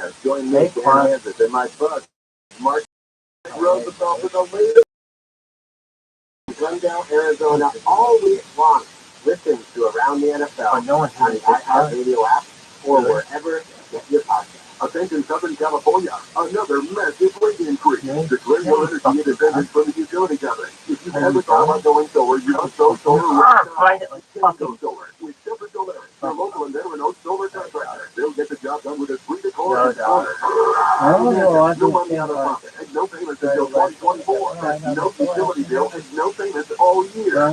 podcast. Join me, Dan Hansis, and my bud, Mark Rose, with the latest Rundown Arizona all week long. Listen to Around the NFL on the iHeartRadio app or wherever you get your podcast. Attention Southern California, another massive rate increase. Declare your energy independence from the utility company. If you've ever thought about going solar, you must go solar right now. Go solar with TRILLIONAIRE, your local and veteran solar contractor. They'll get the job done with a free decor. No money out of pocket and no payments until 2024. No utility bill and no payments all year. Go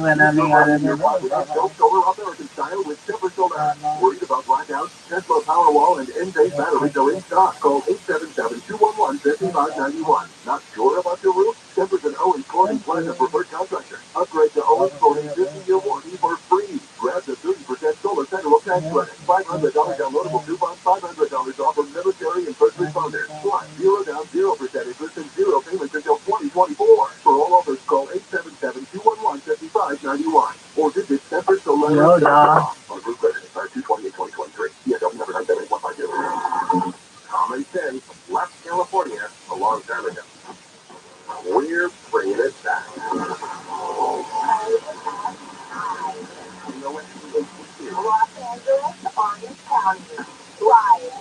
solar American style with TRILLIONAIRE. Worried about blackouts? Tesla Powerwall and Enphase batteries are in stock. Call 877-211-5591. Not sure about your roof? Jefferson Owens Coating Platinum Preferred Contractor. Upgrade to Owens Coating 50-year warranty for free. Grab the 30% solar federal tax credit. $500 downloadable coupon. $500 off of military and first responders. Plus, 0 down, 0% interest and 0 payments until 2024. For all others, call 877-211-5591. Or visit SemperSolar.com. On group credit expires 2/28/2023. CSL number 978-150. Common sense left California a long time ago. We're bringing it back. Los Angeles, Orange County, live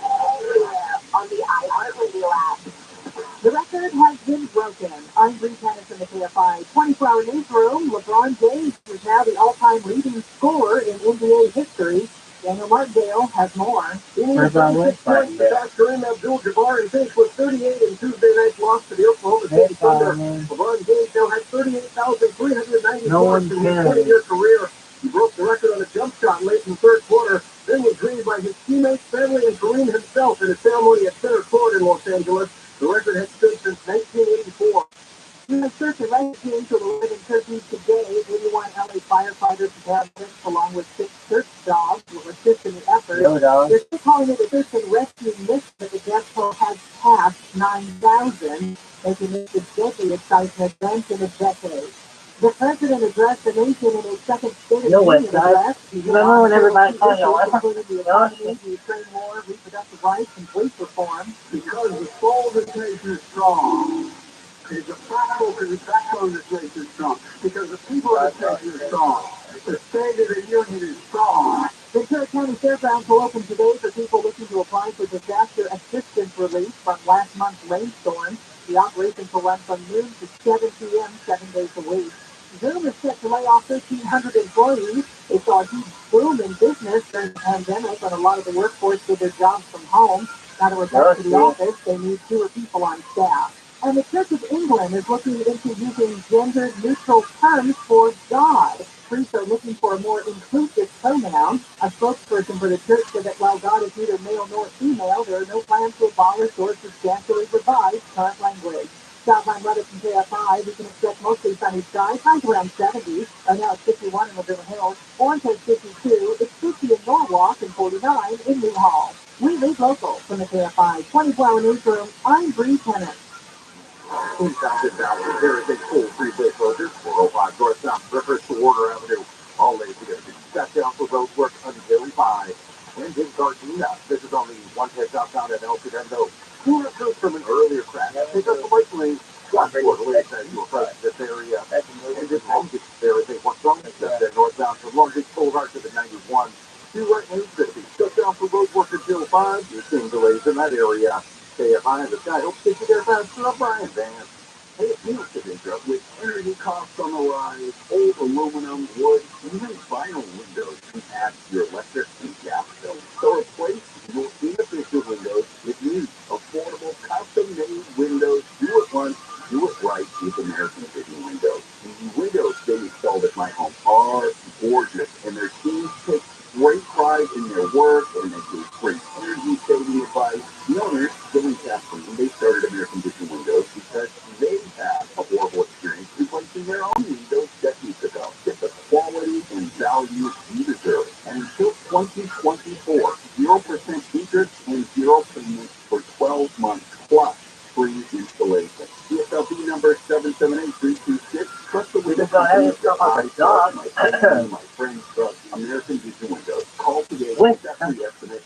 here on the iHeartRadio app. The record has been broken. I'm Bree Tennis in the KFI 24-hour newsroom. LeBron James is now the all-time leading scorer in NBA history. Daniel Martindale has more. Kareem Abdul-Jabbar and finished with 38 in Tuesday night's loss to the Oklahoma City Thunder. LeBron James now has 38,390 points in his 20-year career. He broke the record on a jump shot late in the third quarter, then was greeted by his teammates, family, and Kareem himself in a ceremony at Center Court in Los Angeles. The record has stood since 1984. U.S. Search and Rescue teams will arrive in Turkey today. 81 LA firefighters and paramedics, along with 6 search dogs, will assist in the effort. They're still calling it a search and rescue mission, but the death toll has passed 9,000, making it the deadliest seismic event in a decade. The president addressed the nation in his second State of the Union address. Remember when everybody called you including the economy, the Ukraine war, reproductive rights, and police reform. Because the soul of this nation is strong. It's a backbone of this nation is strong. Because the people of this nation is strong. The state of the union is strong. Ventura County Fairgrounds will open today for people looking to apply for disaster assistance relief from last month's rainstorm. The operation will run from noon to 7 p.m. 7 days a week. Zoom is set to lay off 1,300 employees. They saw a huge boom in business during the pandemic, and a lot of the workforce did their jobs from home. Now to return to the office, they need fewer people on staff. And the Church of England is looking into using gender-neutral terms for God. Priests are looking for a more inclusive pronoun. A spokesperson for the church said that while God is neither male nor female, there are no plans to abolish or substantially revise current language. Southline weather from KFI, we can expect mostly sunny skies, highs around 70. Right now it's 51 in Laverne Hills. Orange is 52. It's 50 in Norwalk and 49 in Newhall. We lead local from the KFI 24-hour newsroom. I'm Bree Tennis. Inside this hour, there is a full three-way closure, 405 North South River to Warner Avenue. All lanes are going to be shut down for road work until 5. And in Gardena, this is on the 110 southbound at El Segundo. Cooler comes from an earlier crash. Pick up the bike lane. Watch for the lanes as you approach this area. And in Long Beach, there is a what's wrong except northbound from Long Beach Boulevard to the 91. 2 right lanes going to be shut down for road work until 5. You're seeing delays in that area. KFI in the sky. Hope to get you there fast. Brian Vance. Hey, it's new to intro. With energy costs on the rise, old aluminum, wood, even vinyl windows can add to your electric and gas bill. So replace your inefficient windows with new, affordable, custom-made windows. Do it once, do it right with American Vision Windows. The windows they installed at my home are gorgeous, and their team takes great pride in their work, and they give great energy-saving advice. The owners, Billy Casper, they started American Vision Windows because they had a horrible experience replacing their own windows decades ago. Get the quality and value you deserve. And until 2024, 0% interest and 0 payments for 12 months plus free installation. DSLB number 778-326. Trust the windows. My friends trust American Vision Windows. Call today. Exactly estimate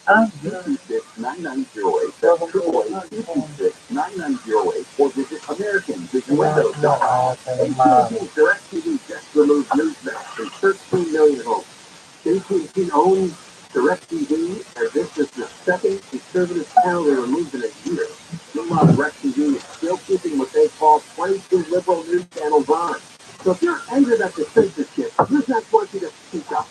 886-9908. That's 888-226-9908 or visit American.com. AT&T DirecTV just removed Newsmax from 13 million homes. AT&T owns DirecTV, and this is the second conservative channel they removed in a year. Meanwhile, DirecTV is still keeping what they call 22 liberal news channels on. So if you're angry at the censorship, Newsmax wants you to speak up.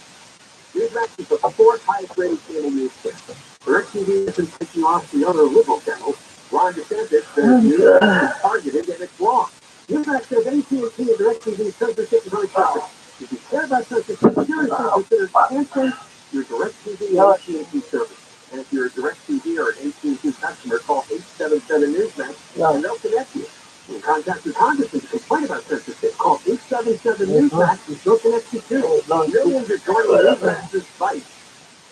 Newsmax is the fourth highest rated cable news channel. DirecTV isn't taking off the other liberal channels. Ron DeSantis says Newsmax is targeted and it's wrong. Newsmax says AT&T and DirecTV censorship is unacceptable. If you care about censorship, seriously consider canceling your DirecTV or AT&T service. And if you're a DirecTV or an AT&T customer, call 877-Newsmax and they'll connect you. You can contact your congressman to complain about censorship. Call 877-Newsmax and they'll connect you too. Millions are joining Newsmax's fight.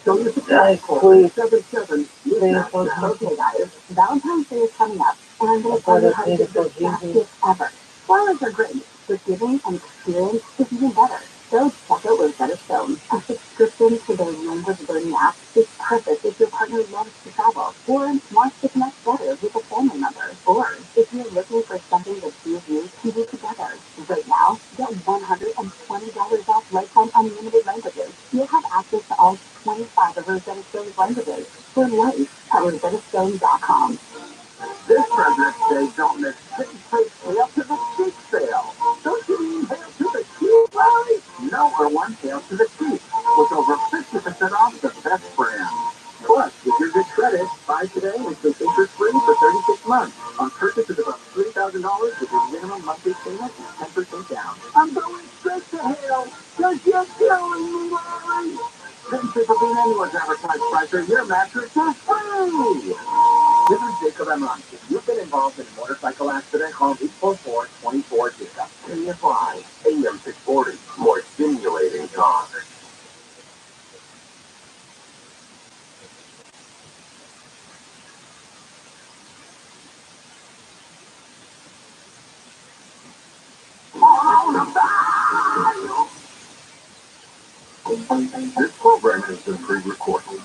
So you can call 877-Newsmax. Okay, guys, Valentine's Day is coming up, and I'm going to tell you how to get the best gift ever. Flowers are great, but giving an experience is even better. So check out Rosetta Stone, a subscription to their language learning app is perfect if your partner loves to travel or wants to connect better with a family member, or if you're looking for something the two of you can do together. Right now, get $120 off lifetime unlimited languages. You'll have access to all 25 of Rosetta Stone's languages for life at rosettastone.com. This President's Day, don't miss Big Freight Hail to the Cheap sale. Don't you mean hail to the cheap, Larry? No, or one hail to the cheap, with over 50% off the best brand. Plus, with your good credit, buy today and take interest-free for 36 months on purchases of $3,000 with your minimum monthly payment and 10% down. I'm going straight to hail. Because you're killing me, Larry. Then Triple Beam Anyone's advertised price or your mattress for free. This is Jacob Emron. If you've been involved in a motorcycle accident, call 844-24-JACOB. KFI, AM 640, more stimulating talk. This program has been pre-recorded.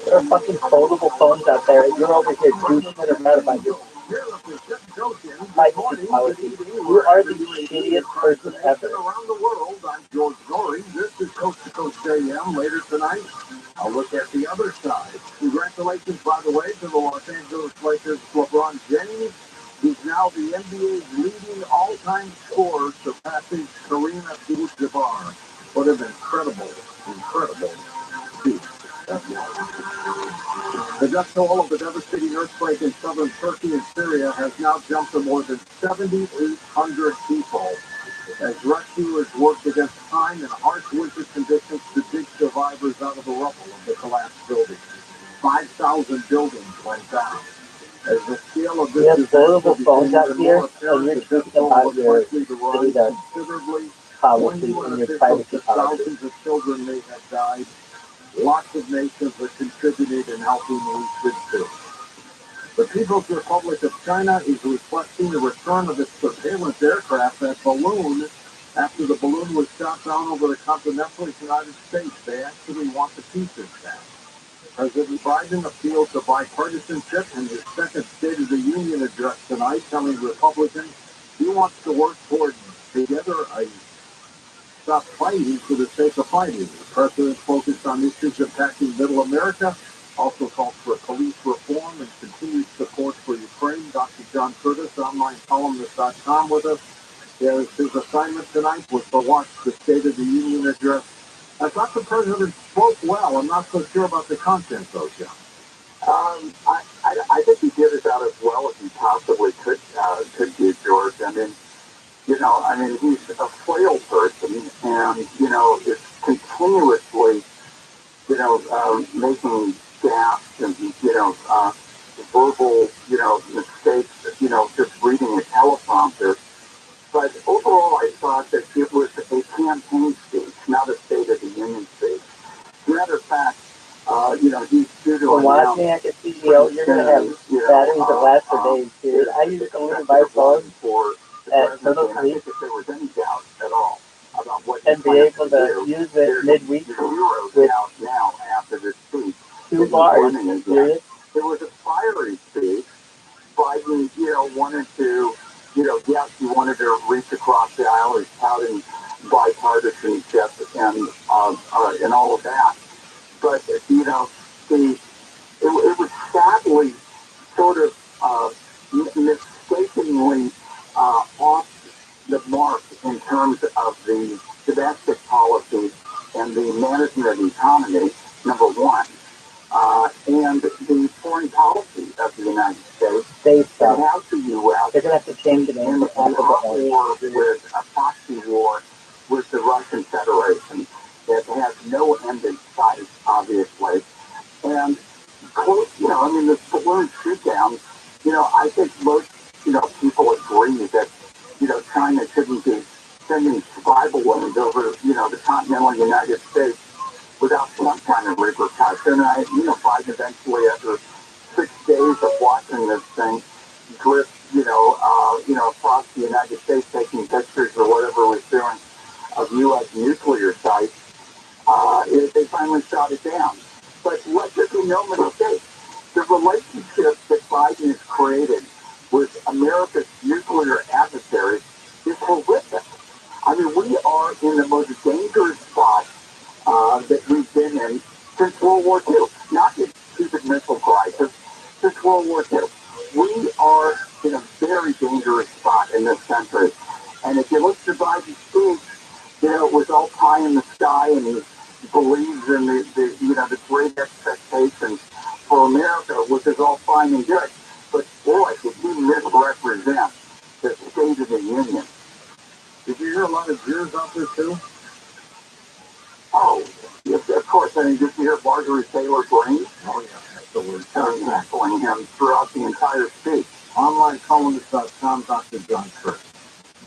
There are fucking foldable phones out there, and you're over here douching it around about your privacy policy. You are the shittiest person ever. Around the world, I'm George Goring. This is Coast to Coast AM. Later tonight, I'll look at the other side. Congratulations, by the way, to the Los Angeles Lakers' LeBron James. He's now the NBA's leading all-time scorer, surpassing Kareem Abdul-Jabbar. What an incredible feat. The death toll of the devastating earthquake in southern Turkey and Syria has now jumped to more than 7,800 people as rescuers worked against time and harsh winter conditions to dig survivors out of the rubble of the collapsed buildings. 5,000 buildings went down. As the scale of this foldable phones out here, and you're talking about your data policy and your privacy policy. Thousands of children may have died. Lots of nations have contributed in helping we should too. The People's Republic of China is requesting the return of its surveillance aircraft, that balloon, after the balloon was shot down over the continental United States. They actually want the pieces back. President Biden appealed to bipartisanship in his second State of the Union address tonight, telling Republicans he wants to work toward together a stop fighting for the sake of fighting. The president focused on issues impacting middle America, also called for police reform and continued support for Ukraine. Dr. John Curtis, onlinecolumnist.com with us. His assignment tonight was to watch the State of the Union address. I thought the president spoke well. I'm not so sure about the content, though, John. I think he did it out as well as he possibly could do, George. I mean, he's a frail person, and, it's continuously, making gaps and, verbal, mistakes, just reading a teleprompter. But overall, I thought that it was a campaign speech, not a State of the Union speech. Matter of fact, he's due to watching as a CEO, you're going to have batteries that last for days, dude. I used to leave my phone at total sleep there was any doubt at all about what and be able to use it midweek with now after this speech. 2 bars, period. It was a fiery speech. Biden, wanted to, yes, he wanted to reach across the aisle. He's touting bipartisanship and all of that. But, it was sadly sort of mistakenly off the mark in terms of the domestic policy and the management of the economy, number one, and the foreign policy of the United States. They suck. Have the U.S. They're going to have to change the name of war with a proxy war with the Russian Federation that has no end in sight, obviously. And close, the balloon shoot down, I think most, people agree that, China shouldn't be sending spy balloons over, the continental United States without some kind of repercussion. Biden eventually, after 6 days of watching this thing drift, across the United States, taking pictures or whatever it was doing of U.S. nuclear sites, they finally shot it down. But let there be no mistake, the relationship that Biden has created with America's nuclear adversaries is horrific. I mean, we are in the most dangerous spot that we've been in since World War II. Not the stupid missile crisis, since World War II. We are in a very dangerous spot in this country. And if you look at Biden's speech, it was all pie in the sky, and he believes in the great expectations for America, which is all fine and good. But boy, did he misrepresent the State of the Union. Did you hear a lot of jeers out there too? Oh, yes, of course. I mean, did you hear Marjorie Taylor Greene? Oh, yeah, absolutely. Echoing him throughout the entire speech. OnlineColumnist.com, Dr. John Kirk.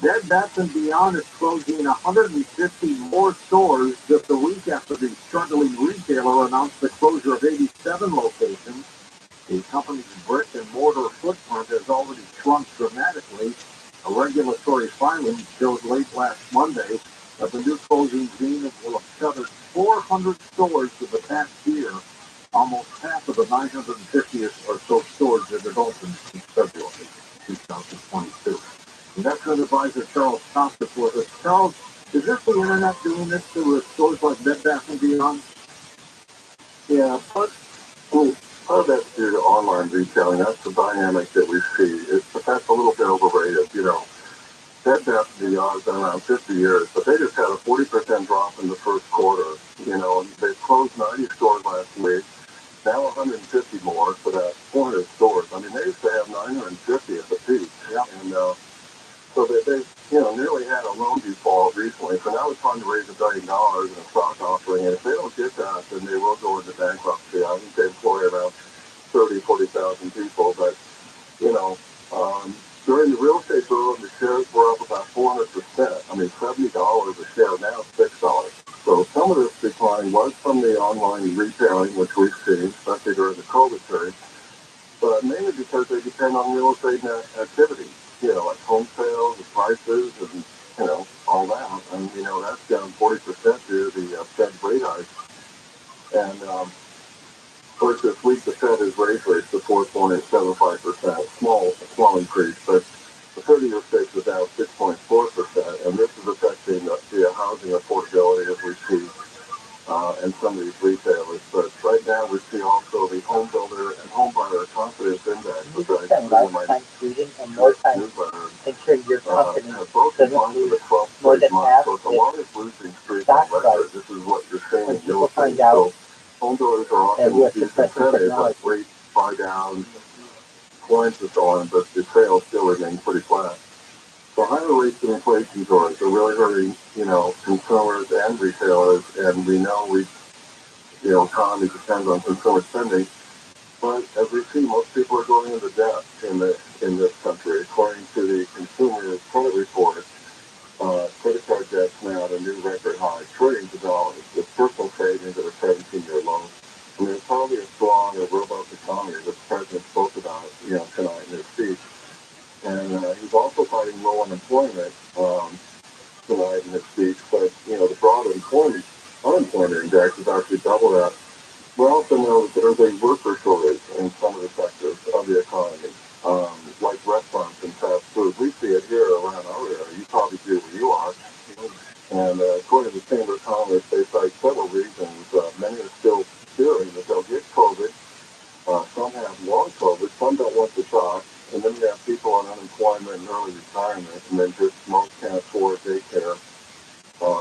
Bed Bath & Beyond is closing 150 more stores just a week after the struggling retailer announced the closure of 87 locations. The company's brick and mortar footprint has already shrunk dramatically. A regulatory filing showed late last Monday that the new closing unit will have shuttered 400 stores in the past year, almost half of the 950 or so stores that had opened since February 2022. Investment advisor Charles Costa with us. Charles, is this the internet doing this to stores like Bed Bath & Beyond? Yeah, part of that's due to online retailing. That's the dynamic that we see. That's a little bit overrated. Bed Bath & Beyond has been around 50 years, but they just had a 40% drop in the first quarter. And they closed 90 stores last week. Now 150 more, so that's 400 stores. I mean, they used to have 950 at the peak. Yeah. And so they nearly had a loan default recently. So now they're trying to raise $1 billion in a stock offering. And if they don't get that, then they will go into bankruptcy. I think they employ around 40,000 people. But, during the real estate boom, the shares were up about 400%. I mean, $70 a share, now $6. So some of this decline was from the online retailing, which we've seen, especially during the COVID period, but mainly because they depend on real estate activity, like home sales, the prices, and, all that. And, that's down 40% due to the Fed rate hike. And, of course, this week the Fed has raised rates to 4.75%, small increase, but the 30-year fix is down 6.4%, and this is affecting the housing affordability as we see in some of these retailers. But right now we see also the home builder and home buyer confidence index, which I spend less time tweeting and more time ensuring your company doesn't lose more than half so it's the longest losing streak stock on price. record. This is what you're seeing When in people real find estate. out So home builders are often using incentives like rate buy down, points and so on, but the sales still remain pretty flat. The higher rates of inflation, George, are really hurting, consumers and retailers, and we know economy depends on consumer spending. But as we see, most people are going into debt in this country. According to the Consumer Credit Report, credit card debt's now at a new record high, trillions of dollars, with personal savings at a 17-year low. I mean, it's probably a strong and robust economy that the president spoke about, tonight in his speech. And he's also fighting low unemployment tonight in his speech. But, the broad unemployment index is actually double that. We also know that there's a worker shortage in some of the sectors of the economy, like restaurants and fast food. We see it here around our area. You probably do where you are. And according to the Chamber of Commerce, they cite several reasons. Many are still fearing that they'll get COVID. Some have long COVID. Some don't want the shot. And then you have people on unemployment and early retirement, and then just most can't afford daycare.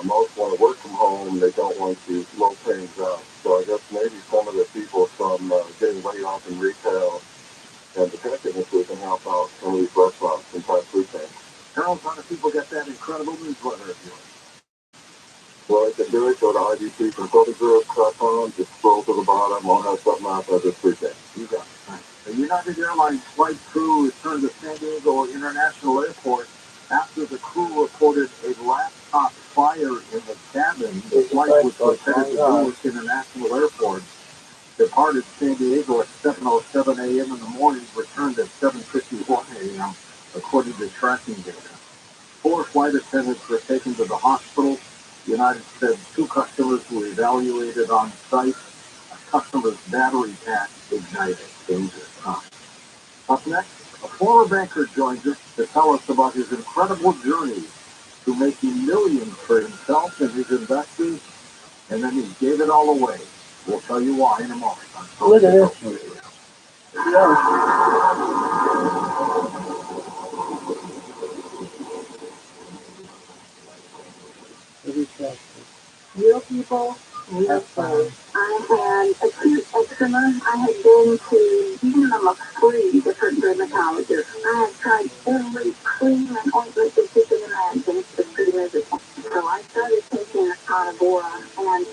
Most want to work from home. They don't want these low-paying jobs. So I guess maybe some of the people from getting laid off in retail and the tech industry can help out some of these restaurants and fast food chains. Harold, how do people get that incredible newsletter of yours? Well, I can do it. Go to IDCconsultinggroup.com. Just scroll to the bottom. I'll have something out there this weekend. You got it. Right. The United Airlines flight crew returned to San Diego International Airport after the crew reported a laptop fire in the cabin. The flight was headed to Newark International Airport. Departed San Diego at 7:07 a.m. in the morning, returned at 7:51 a.m., according to tracking data. 4 flight attendants were taken to the hospital. United said 2 customers were evaluated on site. A customer's battery pack ignited. Dangerous time. Up next, a former banker joins us to tell us about his incredible journey to making millions for himself and his investors, and then he gave it all away. We'll tell you why in a moment. Look at this. Yeah. Real people, real stories. I had acute eczema. I had been to minimum of 3 different dermatologists. I had tried every cream and ointment that you can imagine to be miserable. So I started taking a carnivora, and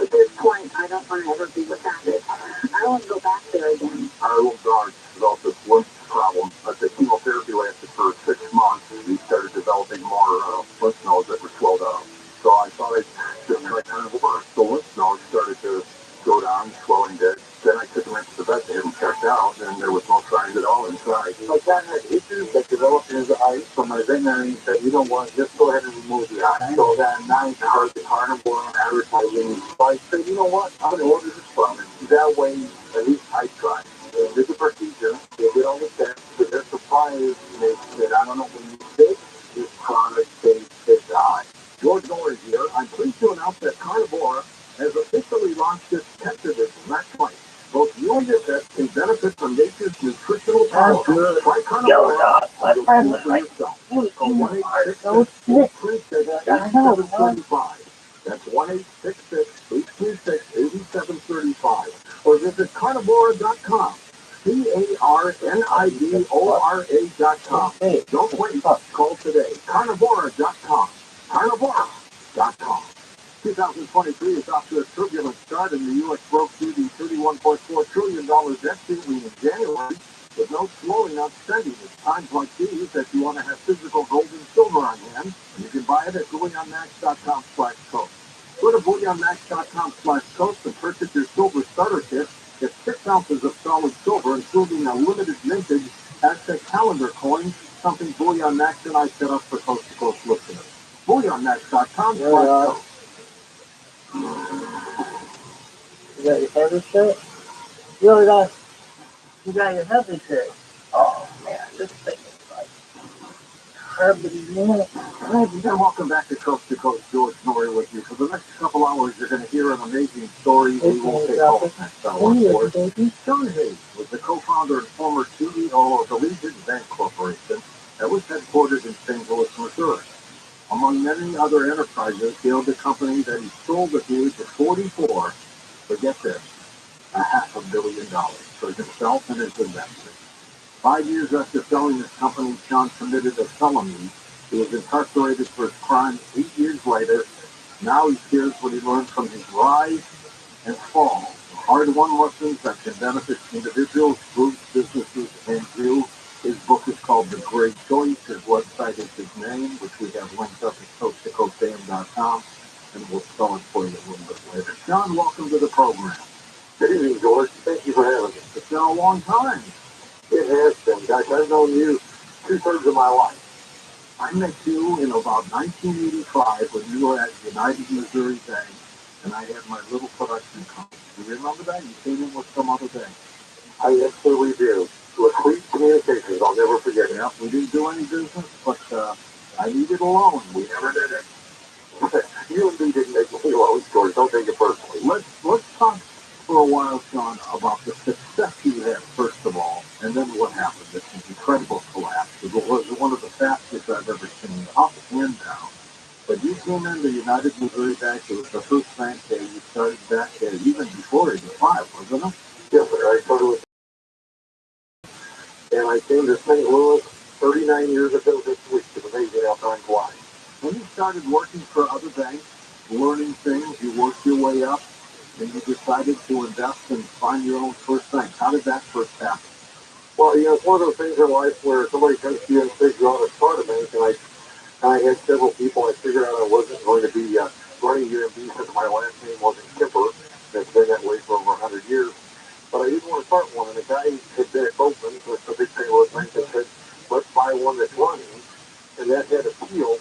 at this point, I don't want to ever be without it. I don't want to go back there again. Our little dog developed this lymph problem. The chemotherapy lasted for 6 months. He started developing more lymph nodes that were swelled up. So I thought I'd just try carnivore. The lymph nodes started to go down, swelling did. Then I took him into the vet to have him checked out, and there was no signs at all inside. My dad had issues that developed in his eyes, so my veterinarian said, you don't want, just go ahead and remove the eye. So then now I heard the carnivore advertising. So I said, you know what, I'm going to order this from him. That way, at least I tried. They did the procedure, they did all the tests, but their suppliers, they said, I don't know, when you take this product, they die. George Norrie here. I'm pleased to announce that Carnivora has officially launched its pet division. That's right. Both you and your pet can benefit from nature's nutritional power. Try Carnivora. You'll see for yourself. Call 1-866-836-8735. That's 1-866-836-8735. Or visit carnivora.com. carnivora.com. Don't wait. Call today. Carnivora.com. Carnivora.com. 2023 is off to a turbulent start, and the U.S. broke through the $31.4 trillion debt ceiling in January with no slowing up spending. It's times like these that you want to have physical gold and silver on hand, and you can buy it at bullionmax.com/coast. Go to bullionmax.com/coast and purchase your silver starter kit. Get 6 ounces of solid silver, including a limited vintage Aztec calendar coin, something Bullion Max and I set up for Coast to Coast listeners. bullionmax.com/coast. You got your heavy shirt? You got your heavy shirt. Oh man, this thing is like carbony, man. And welcome back to Coast, George Norrie with you. For the next couple hours, you're going to hear an amazing story. We won't take all next hour, of course. John Hayes was the co-founder and former CEO of the Legion Bank Corporation that was headquartered in St. Louis, Missouri. Among many other enterprises, he owned a company that he sold at the age of 44, but get this, $500 million for himself and his investors. 5 years after selling his company, John committed a felony He was incarcerated for his crime 8 years later. Now he shares what he learned from his rise and fall, hard-won lessons that can benefit individuals, groups, businesses, and you. His book is called The Great Choice. His website is his name, which we have linked up at coast-to-coastam.com, and we'll spell it for you a little bit later. John, welcome to the program. Good evening, George. Thank you for having me. It's been a long time. It has been. Guys, I've known you 2/3 of my life. I met you in about 1985 when you were at United Missouri Bank, and I had my little production company. Do you remember that? You came in with some other bank. I absolutely do. With Fleet Communications, I'll never forget it. Yeah, we didn't do any business, but I needed a loan. We never did it. You and me didn't make me loans, George. Don't take it personally. Let's talk for a while, John, about the success you had, first of all, and then what happened. This incredible collapse. It was one of the fastest I've ever seen, up and down. But you came into United Missouri Bank. It was the first bank that you started back even before 85, wasn't it? Yes, sir. I started with, and I came to St. Louis 39 years ago this week. It's amazing how time flies. When you started working for other banks, learning things, you worked your way up, and you decided to invest and find your own first bank. How did that first happen? Well, it's one of those things in life where somebody comes to you and says you ought to start a bank, and I had several people. I figured out I wasn't going to be running UMB since my last name wasn't Kipper. It's been that way for over 100 years. But I didn't want to start one, and the guy had been at Oakland with the big St. Louis bank and said, let's buy one that's running, and that had appeal.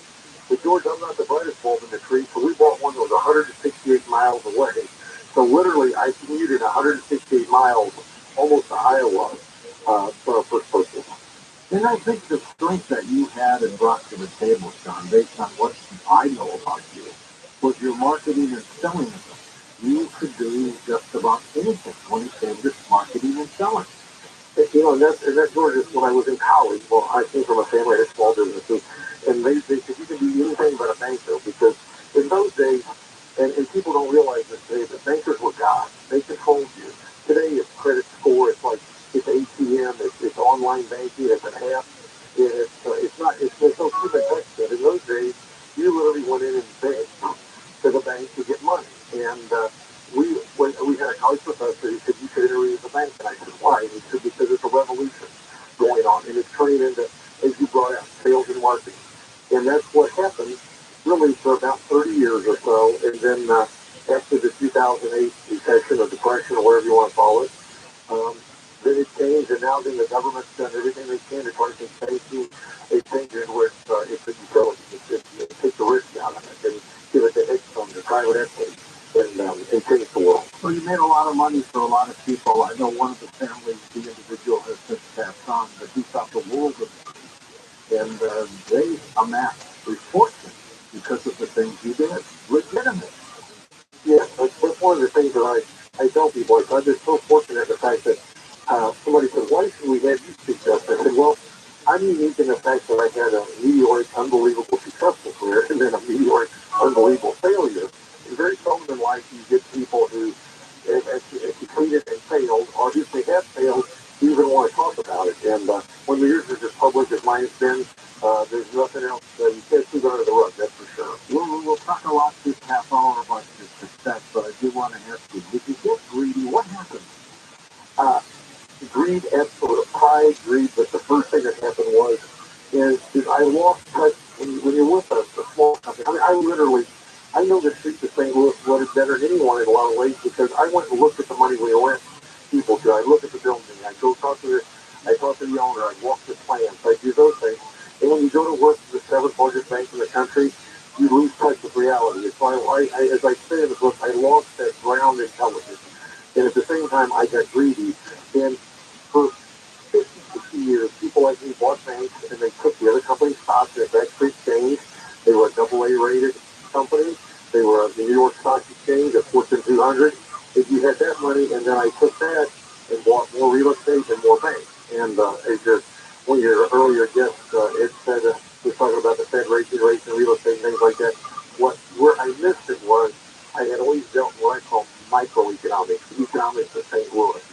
But George, I'm not the brightest bulb in the tree, so we bought one that was 168 miles away. So literally, I commuted 168 miles almost to Iowa for our first purchase. And I think the strength that you had and brought to the table, John, based on what I know about you, was your marketing and selling of them. You could do just about anything when it came to marketing and selling. And that's George, when I was in college. Well, I came from a family that had small businesses, and they said you can do anything but a banker, because in those days, and people don't realize this today, but bankers were God. They controlled you. Today, it's credit score. It's like it's ATM. It's online banking. It's an app. It's not. There's no human touch to it. In those days, you literally went in and begged to the bank to get money. And we had a college professor who said you should interview at the bank, and I said why? And he said because it's a revolution going on, and it's turning into, as you brought up, sales and marketing. And that's what happened really for about 30 years or so. And then after the 2008 recession or depression or whatever you want to call it, then it changed, and now then the government's done everything they can to try to safety. They changed it where it's a utility. It takes the risk out of it and give it to hedge funds or private equity and change the world. So you made a lot of money for a lot of people. I know one of the families, the individual has since passed on, but he thought the world of it. And they amassed a fortune because of the things you did. Legitimate. Yeah, that's one of the things that I tell people. I've been so fortunate in the fact that somebody said, why should we have you success? I said, well, I'm unique in the fact that I had a meteoric, unbelievable, successful career and then a meteoric, unbelievable failure. And very seldom in life you get people who have succeeded and failed, or if they have failed, you even want to talk about it. And when the years are as public as mine's been, there's nothing else. You can't sweep under the rug, that's for sure. We'll talk a lot this half hour about your success, but I do want to ask you, did you get greedy? What happened? Greed, absolute pride, greed, but the first thing that happened is I lost touch when you're with a small company. I mean, I know the streets of St. Louis better than anyone in a lot of ways, because I went and looked at the money we lent people to. I look at the building. I go talk to the owner. I walk the plans. I do those things. And when you go to work for the seventh largest bank in the country, you lose touch with reality. So as I say in the book, I lost that ground intelligence. And at the same time, I got greedy. And for 50, 60 years, people like me bought banks, and they took the other company's stocks at that exchange. They were a AA rated company. They were the New York Stock Exchange, a Fortune 200. If you had that money, and then I took that and bought more real estate and more banks. And one of your earlier guests, it said, was talking about the Fed raising rates and real estate and things like that. Where I missed it was I had always dealt in what I call microeconomics, economics of St. Louis.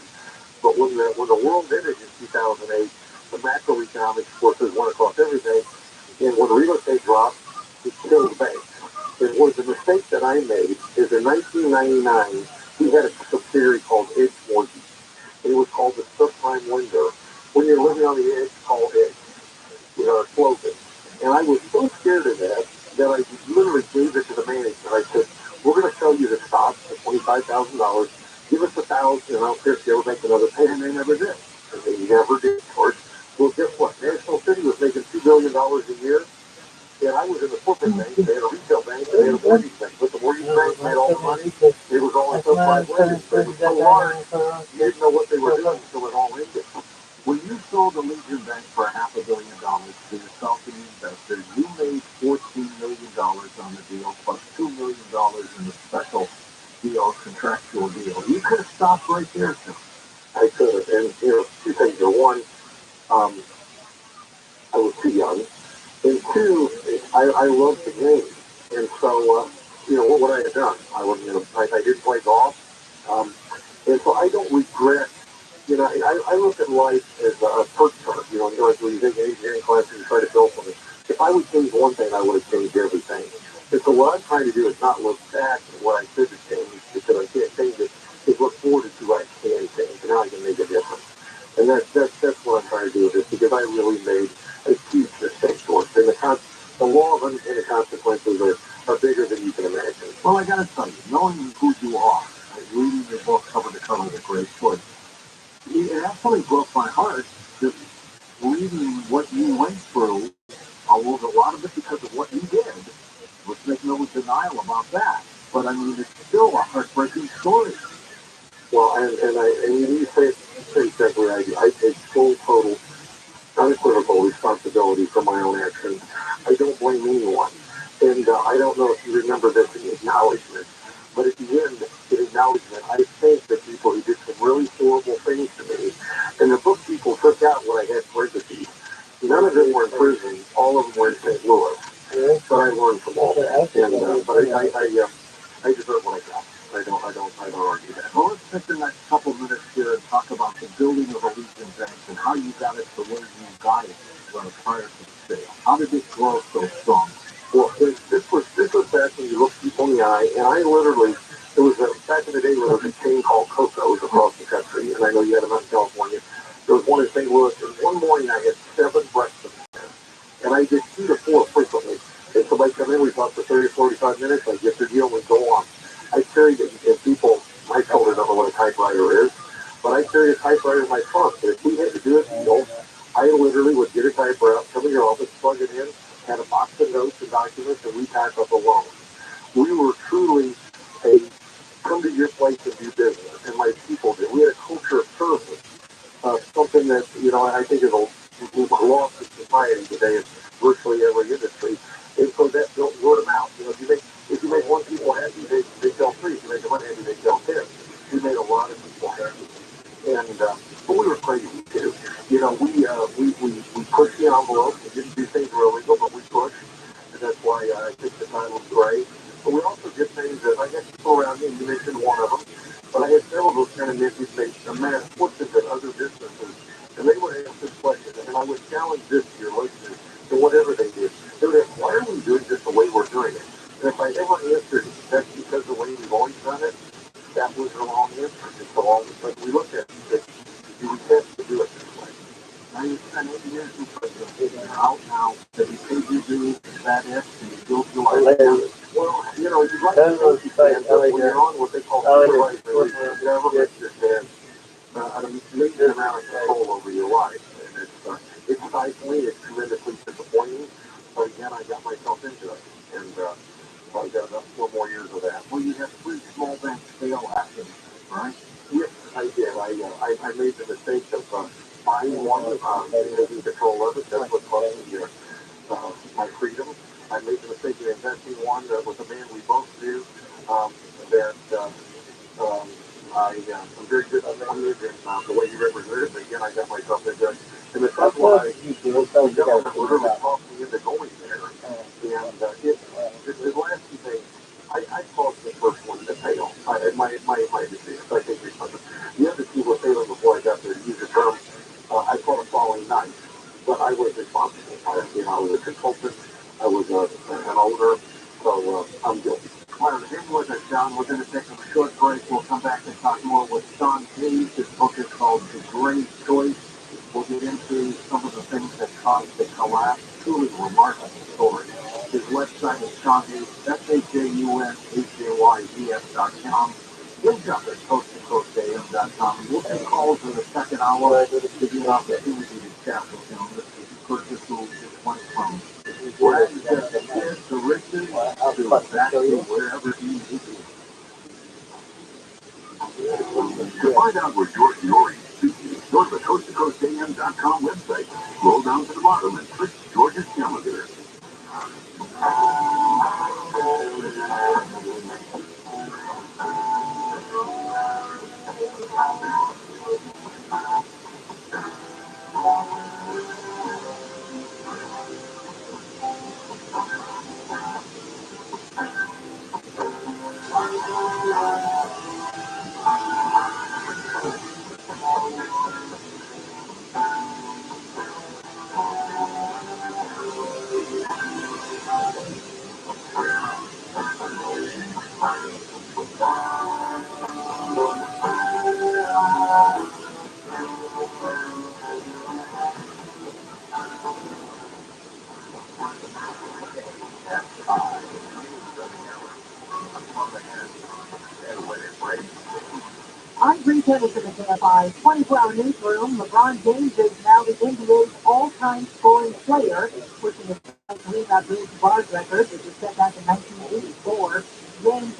But when the world ended in 2008, the macroeconomics forces went across everything. And when real estate dropped, it killed banks. It was a mistake that I made is in 1999, we had a subsidiary called Edge Mortgage. It was called the subprime lender. When you're living on the edge, call Edge. You know, slogan. And I was so scared of that that I literally gave it to the management. I said, we're going to sell you the stock for $25,000. Give us $1,000 and I don't care if you ever make another payment. And they never did. And they never did, of course. Well, guess what? National City was making $2 billion a year. And I was in the corporate bank, they had a retail bank, and they had a mortgage bank. But the mortgage bank made all the money. It was all in subprime lending. It was so large, you didn't know what they were doing until it all ended. When you sold the Legion Bank for $500 million to yourself and the investors, you made $14 million on the deal, plus $2 million in the special deal, contractual deal. You could have stopped right there, Tim. I could have. And, you know, two things here. One, I was too young. And two, I loved the game. And so, you know, what would I have done? I would, you know, I didn't play golf. And so I don't regret, you know, I look at life as a perk chart. You know, like when you take an engineering class and you try to build something. If I would change one thing, I would have changed everything. And so what I'm trying to do is not look back at what I should have changed because I can't change it. Is look forward to what I can change and how I can make a difference. And that's what I'm trying to do with this because I really made a huge mistake, George. And the law of unintended consequences are bigger than you can imagine. Well, I got to tell you, knowing who you are, reading your book cover to cover is a great choice. It absolutely broke my heart just reading what you went through, although a lot of it because of what you did. Let's make no denial about that. But I mean, it's still a heartbreaking story. Well, and you say exactly right. I take full, total, unequivocal responsibility for my own actions. I don't blame anyone. And I don't know if you remember this in the acknowledgement, but at the end of the acknowledgement, I thanked the people who did some really horrible things to me. And the book people took out what I had parentheses. None of them were in prison. All of them were in St. Louis. But I learned from all that. And but I deserve what I got. I don't argue that. Well, let's take the next couple minutes here and talk about the building of a Legion Bank and how you got it to where you got it prior to the sale. How did it grow so strong? Well, this was back when you looked people in the eye, and I literally, it was back in the day when there was a chain called Coco's across the country, and I know you had them out in California. There was one in St. Louis, and one morning I had 7 breakfasts there, and I did 2 to 4 frequently. And so by come in, we talked for 30 or 45 minutes, I get the deal, and we go on. I carried it, and people, my children don't know what a typewriter is, but I carried a typewriter in my trunk, and if we had to do a deal, I literally would get a typewriter out, come in your office, plug it in, had a box of notes and documents, and we type up a loan. We were truly a come to your place and do business, and my people did. We had a culture of service, something that, you know, I think is a loss in society today in virtually every industry. And so that built word of mouth. You know, if you make 1 people happy, they sell 3. If you make 1 happy, they sell 10. We made a lot of people happy. And but we were crazy too. You know, we pushed the envelope. We didn't do things real illegal, but we pushed, and that's why I think the time was great. But we also did things that I got people around me. You mentioned one of them, but I had several of those kind of missions made amass fortunes at other businesses, and they would ask this question, and I would challenge this to your listeners to whatever they did. They would ask, why are we doing this the way we're doing it? And if I ever answered, that's because the way we've always done it, that was the wrong answer. And so all of a sudden we looked at it and said, do we have to do it this way? Now you spent 8 years in prison. You're out now. Have you paid your dues? Is that it? And you still feel like it? Well, you know, you'd like to think you can, but when you're on what they call supervisory, you never get your head an amazing amount of control over your life. And it's stifling, it's tremendously disappointing. But again, I got myself into it. And I got about 4 more years of that. Well, you have 3 small banks fail after this, right? Yes, I did. I made the mistake of buying one and taking control of it. That's what cost me my freedom. I made the mistake of investing one with a man we both knew that I'm very disappointed in the way he represented it. Again, I got myself into it. And the tough one, the government literally talked me into going there. And the last 2 things, I caused the first one to fail. My decision. I take responsibility. The other 2 were failing before I got there. To use the term, I call it falling nice, but I was responsible. The consultant, I was an older, so I'm good. Well, here was it, John. We're going to take a short break. We'll come back and talk more with Sean Hayes. His book is called The Great Choice. We'll get into some of the things that caused the collapse. Truly remarkable story. His website is Sean Hayes, SHAUNHAYES.com. He'll jump at coasttocoastam.com. We'll take calls in the second hour to give you an opportunity to chat with him. This is the purchase who just went from rags to riches to back to wherever he needs to be. To find out where George Norrie is speaking, go to the coasttocoastam.com website. Scroll down to the bottom and click George's calendar. I'm Green Tennis in the KFI 24-hour newsroom. LeBron James is now the NBA's all-time scoring player, pushing his Kareem Abdul-Jabbar's record, which was set back in 1984. James